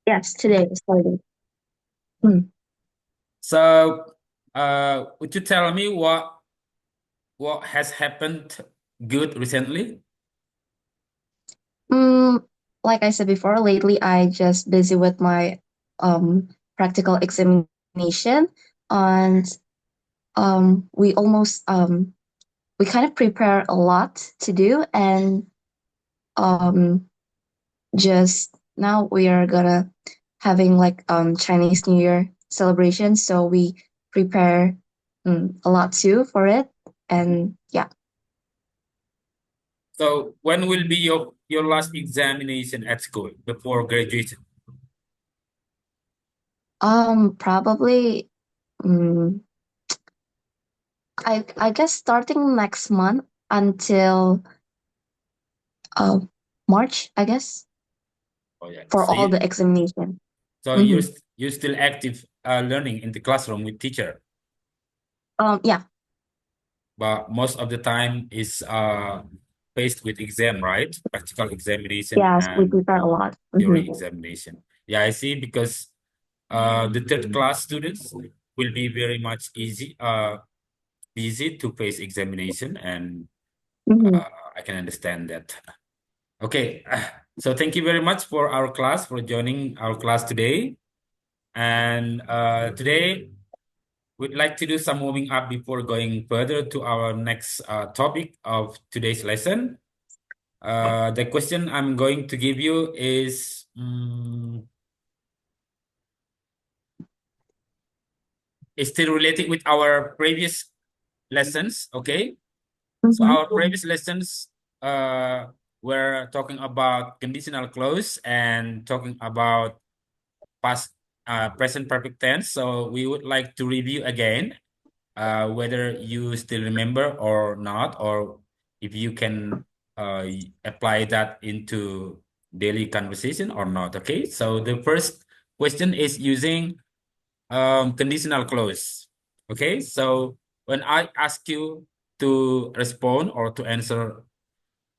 Yes, today is starting. Hmm. So, would you tell me what has happened good recently? Mm, like I said before, lately I just busy with my practical examination, and we almost we kind of prepare a lot to do, and um just now we are gonna having like Chinese New Year celebration, so we prepare a lot too for it, and yeah. So, when will be your last examination at school before graduation? Probably. mm, I guess starting next month until uh March, I guess, Oh yeah. for all the examination. So Mm-hmm. you're still active learning in the classroom with teacher, Yeah. but most of the time is faced with exam, right? Practical examination Yes, we and prepare a lot. theory Mm-hmm. examination. Yeah, I see because the third class students will be very much easy to face examination, and Mm-hmm. uh, I can understand that. Okay, so thank you very much for our class for joining our class today. And today we'd like to do some warming up before going further to our next topic of today's lesson. The question I'm going to give you is still related with our previous lessons. Okay, so Mm-hmm. our previous lessons uh, were talking about conditional clause and talking about past present perfect tense. So we would like to review again whether you still remember or not, or if you can apply that into daily conversation or not. Okay, so the first question is using conditional clause. Okay, so when I ask you to respond or to answer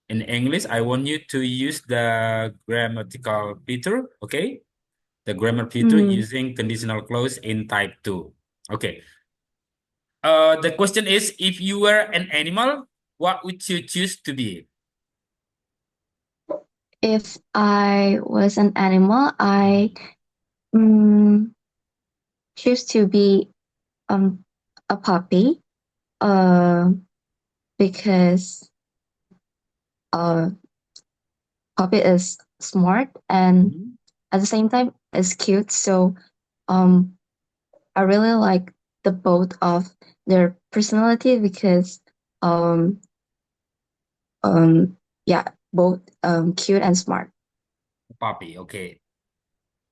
in English, I want you to use the grammatical feature. Okay, the grammar feature Mm. using conditional clause in type 2. Okay. The question is, if you were an animal, what would you choose to be? If I was an animal, I mm, choose to be um a puppy. Uh, because uh puppy is smart and Mhm. at the same time is cute. So um I really like the both of their personality because um yeah, both cute and smart. Puppy. Okay.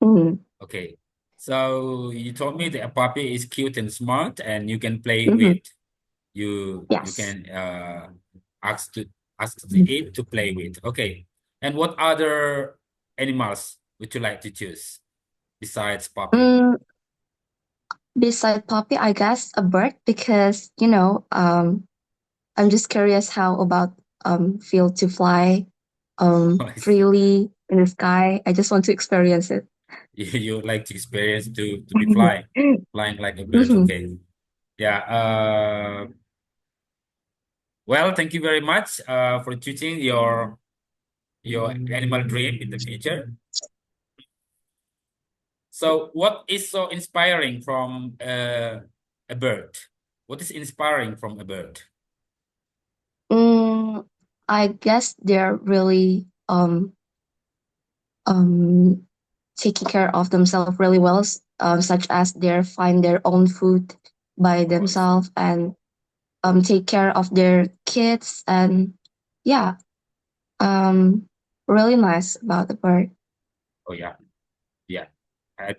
Mm-hmm. Okay. So you told me that a puppy is cute and smart, and you can play Mm-hmm. with. You Yes. can ask to ask the ape to play with. Okay. And what other animals would you like to choose besides puppy? Mm, beside puppy, I guess a bird because I'm just curious how about feel to fly I see. freely in the sky. I just want to experience it. You like to experience to be flying like a bird. Mhm. Okay. Yeah. Well, thank you very much for choosing your animal dream in the future. So, what is so inspiring from a bird? What is inspiring from a bird? Mm, I guess they're really um taking care of themselves really well, such as they find their own food by Oh, I see. themselves and take care of their kids, and yeah, um really nice about the bird. Oh, yeah, yeah.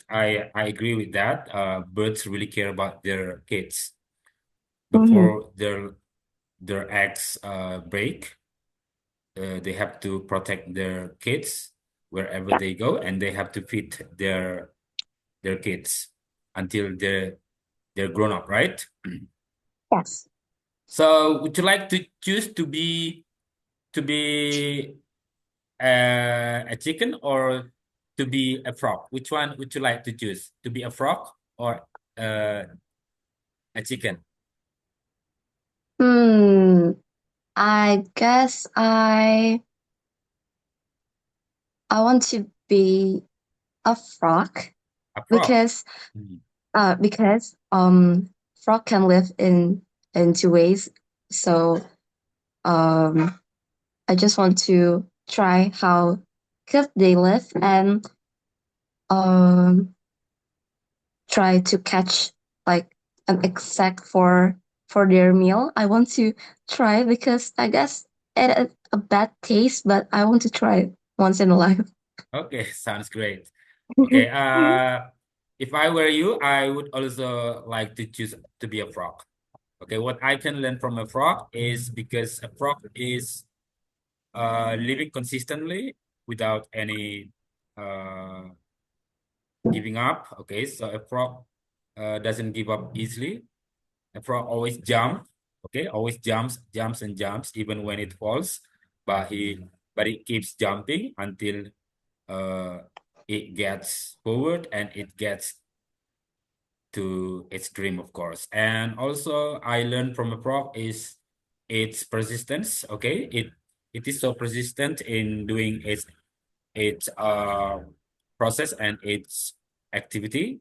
I agree with that. Birds really care about their kids Mm-hmm. before their eggs break. They have to protect their kids wherever Yeah. they go, and they have to feed their kids until they're grown up, right? Yes. So, would you like to choose to be a chicken or to be a frog, which one would you like to choose? To be a frog or uh, a chicken? Hmm. I guess I want to be a frog A frog. because Mhm. frog can live in two ways. So um I just want to try how could they live and um try to catch like an insect for their meal. I want to try because I guess it has a bad taste, but I want to try it once in a life. Okay, sounds great. Okay, if I were you, I would also like to choose to be a frog. Okay, what I can learn from a frog is because a frog is living consistently without any uh, giving up. Okay, so a frog doesn't give up easily. A frog always jump. Okay, always jumps and jumps even when it falls, but it keeps jumping until uh, it gets forward and it gets to its dream, of course. And also, I learned from a frog is its persistence. Okay, it is so persistent in doing its process and its activity,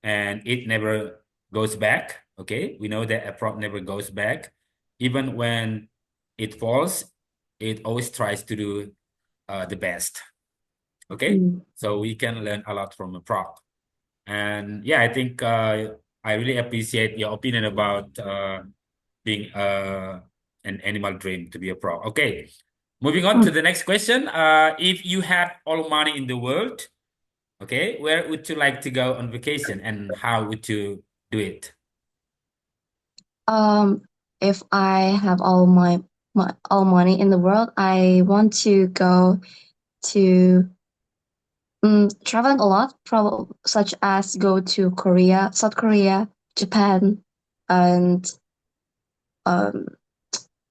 and it never goes back. Okay, we know that a frog never goes back, even when it falls, it always tries to do the best. Okay, Mm. so we can learn a lot from a frog. And yeah, I think I really appreciate your opinion about being an animal dream to be a frog. Okay, moving on to Mm. the next question. If you had all money in the world, okay, where would you like to go on vacation and how would you do it? Um, if I have my all money in the world, I want to go to traveling a lot, probably such as go to Korea, South Korea, Japan, and um,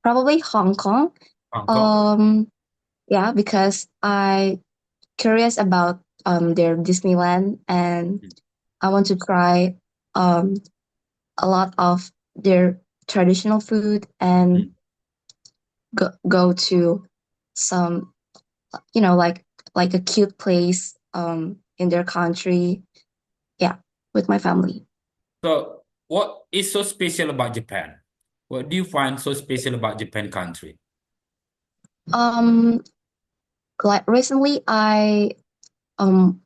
probably Hong Kong. Hong Kong. Um, yeah, because I curious about their Disneyland and I want to try um a lot of their traditional food and Mhm. go to some like a cute place in their country. Yeah, with my family. So, what is so special about Japan? What do you find so special about Japan country? Um, like recently I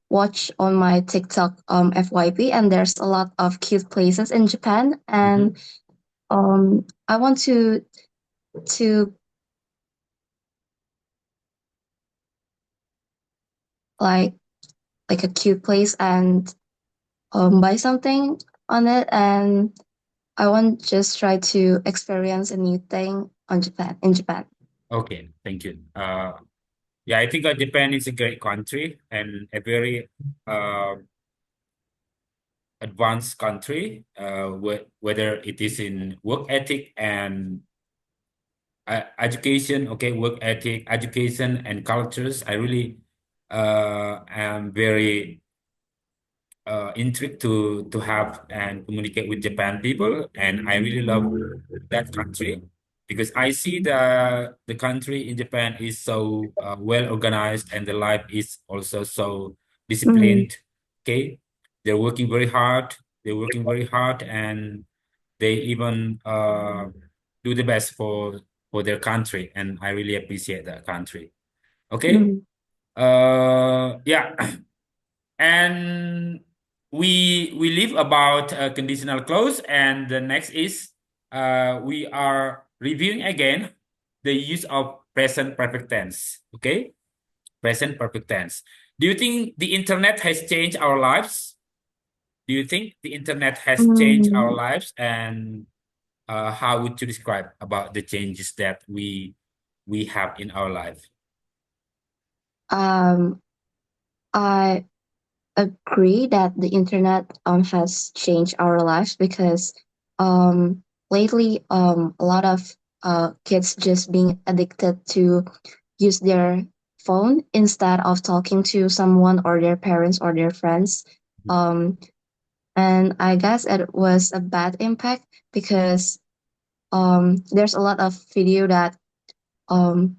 watch on my TikTok FYP and there's a lot of cute places in Japan Mhm. and I want to like like a cute place and buy something on it and I want just try to experience a new thing on Japan in Japan. Okay, thank you. Yeah, I think Japan is a great country and a very advanced country, whether it is in work ethic and education, okay, work ethic, education and cultures. I really am very intrigued to have and communicate with Japan people, and I really love that country because I see the country in Japan is so well organized and the life is also so Mm, disciplined. Okay, they're working very hard. They're working very hard, and they even do the best for their country, and I really appreciate that country. Okay, mm, yeah. And we live about conditional clause, and the next is we are reviewing again the use of present perfect tense. Okay, present perfect tense. Do you think the internet has changed our lives? Do you think the internet has changed our mm. lives, and how would you describe about the changes that we have in our life? Um, I agree that the internet has changed our lives because lately a lot of kids just being addicted to use their phone instead of talking to someone or their parents or their friends. Um, and I guess it was a bad impact because there's a lot of video that um,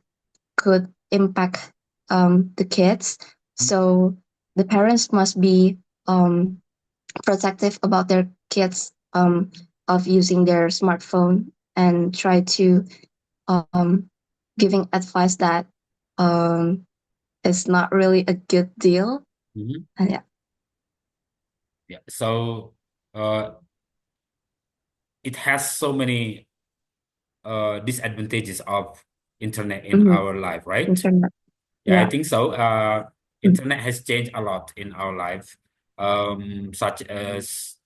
could impact the kids. So the parents must be protective about their kids of using their smartphone and try to um, giving advice that um, is not really a good deal. Mhm. And yeah. Yeah. So uh, it has so many disadvantages of internet in Mhm. our life, right? Internet. Yeah, I Yeah. think so. Mm. Internet has changed a lot in our life, such as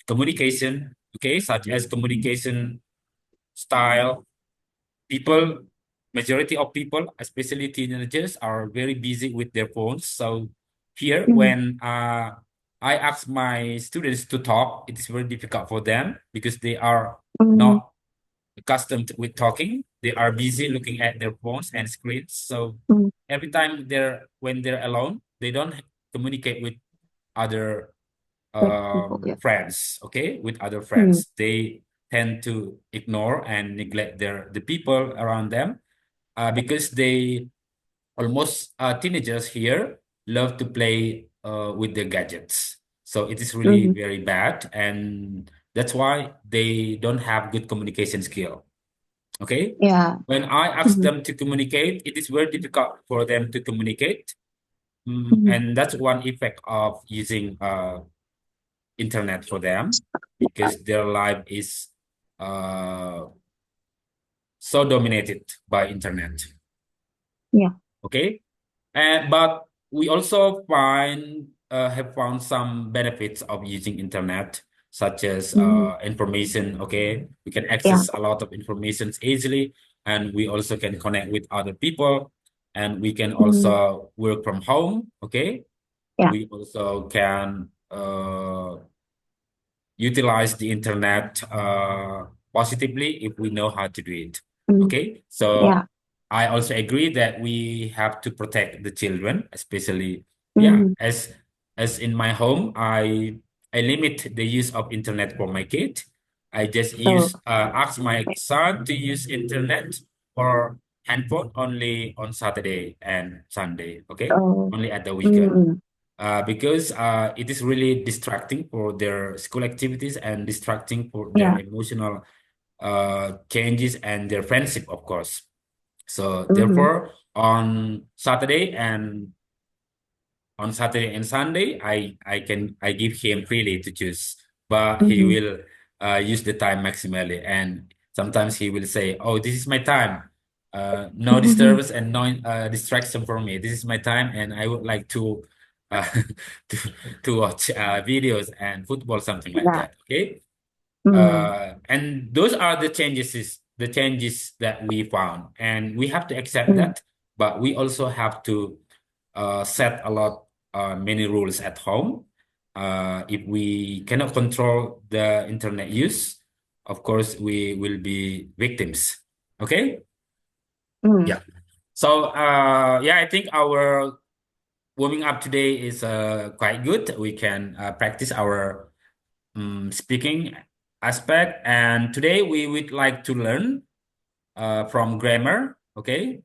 communication, okay, such as communication style. People, majority of people, especially teenagers, are very busy with their phones. So here, Mm. when I ask my students to talk, it is very difficult for them because they are Mm. not accustomed with talking. They are busy looking at their phones and screens. So Mm. every time when they're alone, they don't communicate with other With people. Yeah. friends, okay, with other Mm. friends. They tend to ignore and neglect the people around them because they almost teenagers here love to play with their gadgets. So it is really Mm. very bad, and that's why they don't have good communication skill. Okay, Yeah. when I ask Mm. them to communicate, it is very difficult for them to communicate. Mm. And that's one effect of using internet for them because their life is uh, so dominated by internet. Yeah. Okay, and but we also have found some benefits of using internet, such as Mm. information. Okay, we can Yeah. access a lot of information easily, and we also can connect with other people, and we can Mm. also work from home. Okay, Yeah. we also can utilize the internet positively if we know how to do it. Mm. Okay, so Yeah. I also agree that we have to protect the children, especially yeah, Mm. as in my home, I limit the use of internet for my kid. I just Oh. ask my son to use internet or handphone only on Saturday and Sunday. Okay, Oh. only at the weekend Mm. because it is really distracting for their school activities and distracting for their Yeah. emotional changes and their friendship, of course. So Mm. therefore, on Saturday and Sunday, I give him freely to choose, but he Mm. will use the time maximally, and sometimes he will say, "Oh, this is my time. No Mm. disturbance and no distraction for me. This is my time, and I would like to uh, to to watch videos and football, something like Yeah. that." Okay. Mm. And those are the changes that we found, and we have to accept Mm. that. But we also have to set a lot many rules at home. If we cannot control the internet use, of course, we will be victims. Okay? Mm. Yeah. So yeah, I think our warming up today is quite good. We can practice our speaking aspect. And today we would like to learn from grammar. Okay.